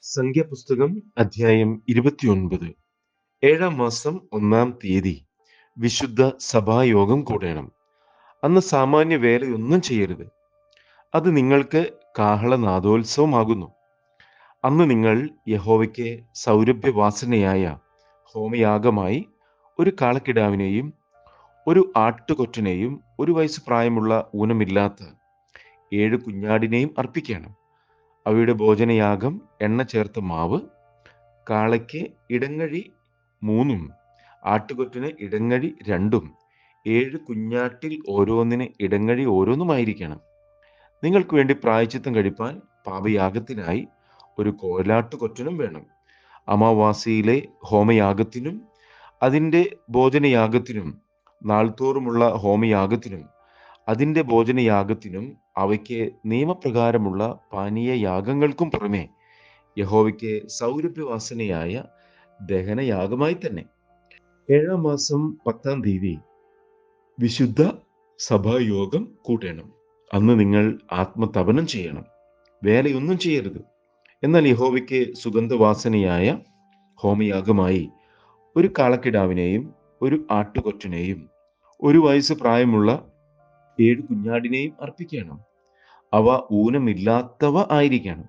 സംഖ്യാപുസ്തകം അധ്യായം 29. 7-ാം മാസം 1-ാം തീയതി വിശുദ്ധ സഭായോഗം കൂടേണം. അന്ന് സാമാന്യ വേലയൊന്നും ചെയ്യരുത്. അത് നിങ്ങൾക്ക് കാഹളനാദോത്സവമാകുന്നു. അന്ന് നിങ്ങൾ യഹോവയ്ക്ക് സൗരഭ്യവാസനയായ ഹോമയാഗമായി ഒരു കാളക്കിടാവിനെയും ഒരു ആട്ടുകൊറ്റനെയും 1 വയസ്സ് പ്രായമുള്ള ഊനമില്ലാത്ത 7 കുഞ്ഞാടിനെയും അർപ്പിക്കണം. അവയുടെ ഭോജനയാഗം എണ്ണ ചേർത്ത മാവ്, കാളയ്ക്ക് ഇടങ്ങഴി 3-ഉം ആട്ടുകൊറ്റന് ഇടങ്ങഴി 2-ഉം 7 കുഞ്ഞാട്ടിൽ ഓരോന്നിന് ഇടങ്ങഴി ഓരോന്നുമായിരിക്കണം. നിങ്ങൾക്ക് വേണ്ടി പ്രായശ്ചിത്തം കഴിപ്പാൻ പാപയാഗത്തിനായി ഒരു കോലാട്ടുകൊറ്റനും വേണം. അമാവാസിയിലെ ഹോമയാഗത്തിനും അതിൻ്റെ ഭോജനയാഗത്തിനും നാൾതോറുമുള്ള ഹോമയാഗത്തിനും അതിൻ്റെ ഭോജനയാഗത്തിനും അവയ്ക്ക് നിയമപ്രകാരമുള്ള പാനീയയാഗങ്ങൾക്കും പുറമെ യഹോവയ്ക്ക് സൗരഭ്യവാസനയായ ദഹനയാഗമായി തന്നെ. 7-ാം മാസം 10-ാം തീയതി വിശുദ്ധ സഭായോഗം കൂട്ടേണം. അന്ന് നിങ്ങൾ ആത്മതപനം ചെയ്യണം, വേലയൊന്നും ചെയ്യരുത്. എന്നാൽ യഹോവയ്ക്ക് സുഗന്ധവാസനയായ ഹോമയാഗമായി ഒരു കാളക്കിടാവിനെയും ഒരു ആട്ടുകൊറ്റനെയും 1 വയസ്സ് പ്രായമുള്ള 7 കുഞ്ഞാടിനെയും അർപ്പിക്കണം. അവ ഊനമില്ലാത്തവ ആയിരിക്കണം.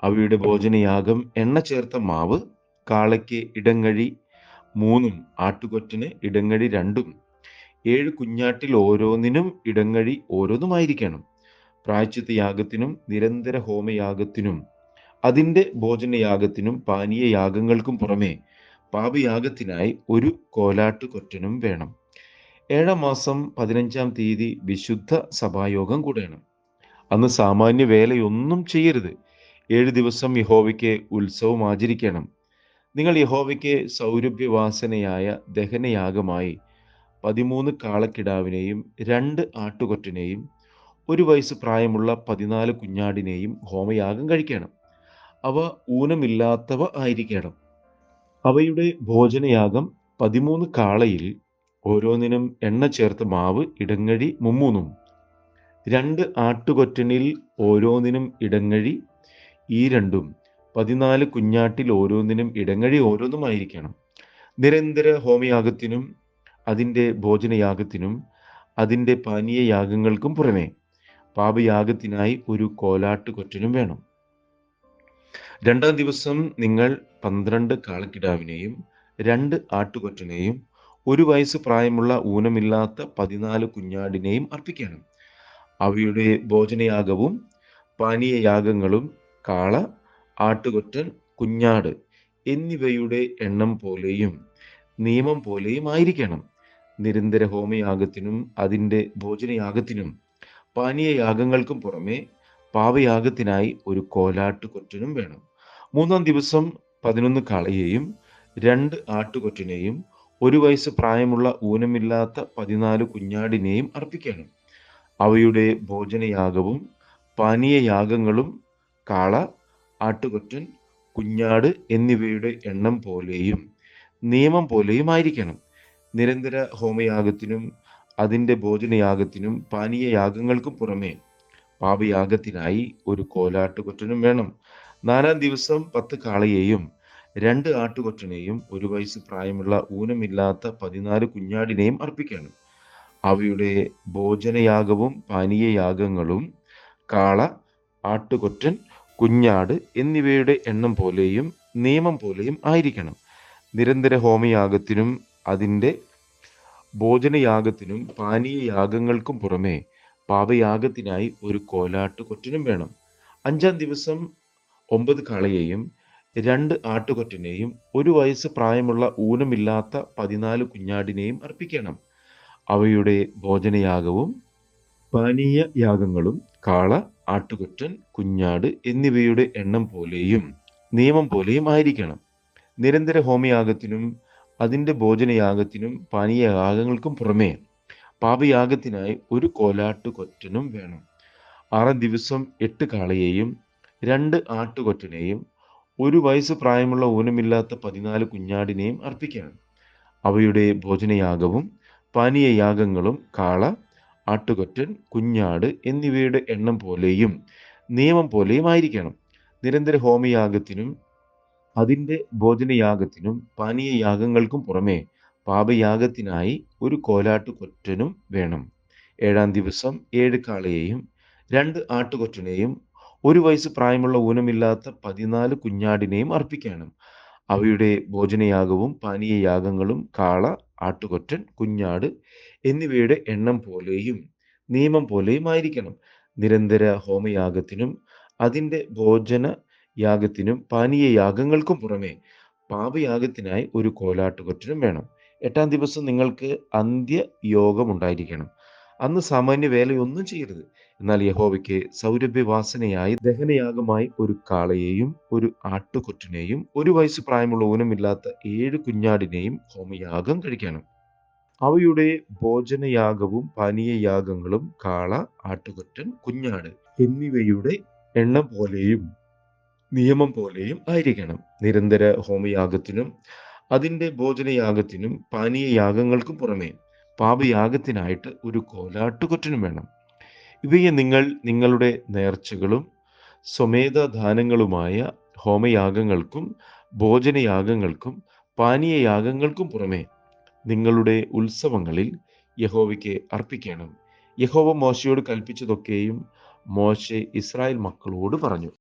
അവയുടെ ഭോജനയാഗം എണ്ണ ചേർത്ത മാവ്, കാളയ്ക്ക് ഇടങ്ങഴി 3-ഉം ആട്ടുകൊറ്റന് ഇടങ്ങഴി 2-ഉം 7 കുഞ്ഞാട്ടിൽ ഓരോന്നിനും ഇടങ്ങഴി ഓരോന്നുമായിരിക്കണം. പ്രായശ്ചിത്തയാഗത്തിനും നിരന്തര ഹോമയാഗത്തിനും അതിൻ്റെ ഭോജനയാഗത്തിനും പാനീയയാഗങ്ങൾക്കും പുറമെ പാപയാഗത്തിനായി ഒരു കോലാട്ടുകൊറ്റനും വേണം. 7-ാം മാസം 15-ാം തീയതി വിശുദ്ധ സഭായോഗം കൂടേണം. അന്ന് സാമാന്യ വേലയൊന്നും ചെയ്യരുത്. 7 ദിവസം യഹോവയ്ക്ക് ഉത്സവം ആചരിക്കണം. നിങ്ങൾ യഹോവയ്ക്ക് സൗരഭ്യവാസനയായ ദഹനയാഗമായി 13 കാളക്കിടാവിനെയും 2 ആട്ടുകൊറ്റനെയും 1 വയസ്സ് പ്രായമുള്ള 14 കുഞ്ഞാടിനെയും ഹോമയാഗം കഴിക്കണം. അവ ഊനമില്ലാത്തവ ആയിരിക്കണം. അവയുടെ ഭോജനയാഗം 13 കാളയിൽ ഓരോന്നിനും എണ്ണ ചേർത്ത മാവ് ഇടങ്ങഴി 3-ഉം 2 ആട്ടുകൊറ്റനിൽ ഓരോന്നിനും ഇടങ്ങഴി 2-ഉം 14 കുഞ്ഞാട്ടിൽ ഓരോന്നിനും ഇടങ്ങഴി ഓരോന്നുമായിരിക്കണം. നിരന്തര ഹോമയാഗത്തിനും അതിൻ്റെ ഭോജനയാഗത്തിനും അതിൻ്റെ പാനീയയാഗങ്ങൾക്കും പുറമെ പാപയാഗത്തിനായി ഒരു കോലാട്ടുകൊറ്റനും വേണം. 2-ാം ദിവസം നിങ്ങൾ 12 കാളക്കിടാവിനെയും 2 ആട്ടുകൊറ്റനെയും 1 വയസ്സ് പ്രായമുള്ള ഊനമില്ലാത്ത 14 കുഞ്ഞാടിനെയും അർപ്പിക്കണം. അവയുടെ ഭോജനയാഗവും പാനീയയാഗങ്ങളും കാള, ആട്ടുകൊറ്റൻ, കുഞ്ഞാട് എന്നിവയുടെ എണ്ണം പോലെയും നിയമം പോലെയും ആയിരിക്കണം. നിരന്തര ഹോമയാഗത്തിനും അതിൻ്റെ ഭോജനയാഗത്തിനും പാനീയയാഗങ്ങൾക്കും പുറമെ പാപയാഗത്തിനായി ഒരു കോലാട്ടുകൊറ്റനും വേണം. 3-ാം ദിവസം 11 കാളയെയും 2 ആട്ടുകൊറ്റനെയും 1 വയസ്സ് പ്രായമുള്ള ഊനമില്ലാത്ത 14 കുഞ്ഞാടിനെയും അർപ്പിക്കണം. അവയുടെ ഭോജനയാഗവും പാനീയയാഗങ്ങളും കാള, ആട്ടുകൊറ്റൻ, കുഞ്ഞാട് എന്നിവയുടെ എണ്ണം പോലെയും നിയമം പോലെയും ആയിരിക്കണം. നിരന്തര ഹോമയാഗത്തിനും അതിൻ്റെ ഭോജനയാഗത്തിനും പാനീയയാഗങ്ങൾക്കും പുറമെ പാപയാഗത്തിനായി ഒരു കോലാട്ടുകൊറ്റനും വേണം. 4-ാം ദിവസം 10 കാളയെയും 2 ആട്ടുകൊറ്റനെയും 1 വയസ്സ് പ്രായമുള്ള ഊനമില്ലാത്ത 14 കുഞ്ഞാടിനെയും അർപ്പിക്കണം. അവയുടെ ഭോജനയാഗവും പാനീയയാഗങ്ങളും കാള, ആട്ടുകൊറ്റൻ, കുഞ്ഞാട് എന്നിവയുടെ എണ്ണം പോലെയും നിയമം പോലെയും ആയിരിക്കണം. നിരന്തര ഹോമയാഗത്തിനും അതിൻ്റെ ഭോജനയാഗത്തിനും പാനീയയാഗങ്ങൾക്കും പുറമെ പാപയാഗത്തിനായി ഒരു കോലാട്ടുകൊറ്റനും വേണം. 5-ാം ദിവസം 9 കാളയെയും 2 ആട്ടുകൊറ്റനെയും 1 വയസ്സ് പ്രായമുള്ള ഊനമില്ലാത്ത 14 കുഞ്ഞാടിനെയും അർപ്പിക്കണം. അവയുടെ ഭോജനയാഗവും പാനീയയാഗങ്ങളും കാള, ആട്ടുകൊറ്റൻ, കുഞ്ഞാട് എന്നിവയുടെ എണ്ണം പോലെയും നിയമം പോലെയും ആയിരിക്കണം. നിരന്തര ഹോമയാഗത്തിനും അതിൻ്റെ ഭോജനയാഗത്തിനും പാനീയയാഗങ്ങൾക്കും പുറമെ പാപയാഗത്തിനായി ഒരു കോലാട്ടുകൊറ്റനും വേണം. 6-ാം ദിവസം 8 കാളയെയും 2 ആട്ടുകൊറ്റനെയും 1 വയസ്സ് പ്രായമുള്ള ഊനമില്ലാത്ത 14 കുഞ്ഞാടിനെയും അർപ്പിക്കണം. അവയുടെ ഭോജനയാഗവും പാനീയയാഗങ്ങളും കാള, ആട്ടുകൊറ്റൻ, കുഞ്ഞാട് എന്നിവയുടെ എണ്ണം പോലെയും നിയമം പോലെയും ആയിരിക്കണം. നിരന്തര ഹോമയാഗത്തിനും അതിൻ്റെ ഭോജനയാഗത്തിനും പാനീയയാഗങ്ങൾക്കും പുറമെ പാപയാഗത്തിനായി ഒരു കോലാട്ടുകൊറ്റനും വേണം. 7-ാം ദിവസം 7 കാളയെയും 2 ആട്ടുകൊറ്റനെയും 1 വയസ്സ് പ്രായമുള്ള ഊനമില്ലാത്ത 14 കുഞ്ഞാടിനെയും അർപ്പിക്കണം. അവയുടെ ഭോജനയാഗവും പാനീയയാഗങ്ങളും കാള, ആട്ടുകൊറ്റൻ, കുഞ്ഞാട് എന്നിവയുടെ എണ്ണം പോലെയും നിയമം പോലെയും ആയിരിക്കണം. നിരന്തര ഹോമയാഗത്തിനും അതിൻ്റെ ഭോജനയാഗത്തിനും പാനീയയാഗങ്ങൾക്കും പുറമെ പാപയാഗത്തിനായി ഒരു കോലാട്ടുകൊറ്റനും വേണം. 8-ാം ദിവസം നിങ്ങൾക്ക് അന്ത്യയോഗമുണ്ടായിരിക്കണം. അന്ന് സാമാന്യ വേലയൊന്നും ചെയ്യരുത്. എന്നാൽ യഹോവയ്ക്ക് സൗരഭ്യവാസനയായി ദഹനയാഗമായി ഒരു കാളയെയും ഒരു ആട്ടുകൊറ്റനെയും 1 വയസ്സ് പ്രായമുള്ള ഊനമില്ലാത്ത 7 കുഞ്ഞാടിനെയും ഹോമയാഗം കഴിക്കണം. അവയുടെ ഭോജനയാഗവും പാനീയയാഗങ്ങളും കാള, ആട്ടുകൊറ്റൻ, കുഞ്ഞാട് എന്നിവയുടെ എണ്ണം പോലെയും നിയമം പോലെയും ആയിരിക്കണം. നിരന്തര ഹോമയാഗത്തിനും അതിൻ്റെ ഭോജനയാഗത്തിനും പാനീയയാഗങ്ങൾക്കും പുറമെ പാപയാഗത്തിനായിട്ട് ഒരു കോലാട്ടുകൊറ്റനും വേണം. ഇവയെ നിങ്ങൾ നിങ്ങളുടെ നേർച്ചകളും സ്വമേധദാനങ്ങളുമായ ഹോമയാഗങ്ങൾക്കും ഭോജനയാഗങ്ങൾക്കും പാനീയയാഗങ്ങൾക്കും പുറമെ നിങ്ങളുടെ ഉത്സവങ്ങളിൽ യഹോവയ്ക്ക് അർപ്പിക്കണം. യഹോവ മോശയോട് കൽപ്പിച്ചതൊക്കെയും മോശെ ഇസ്രായേൽ മക്കളോട് പറഞ്ഞു.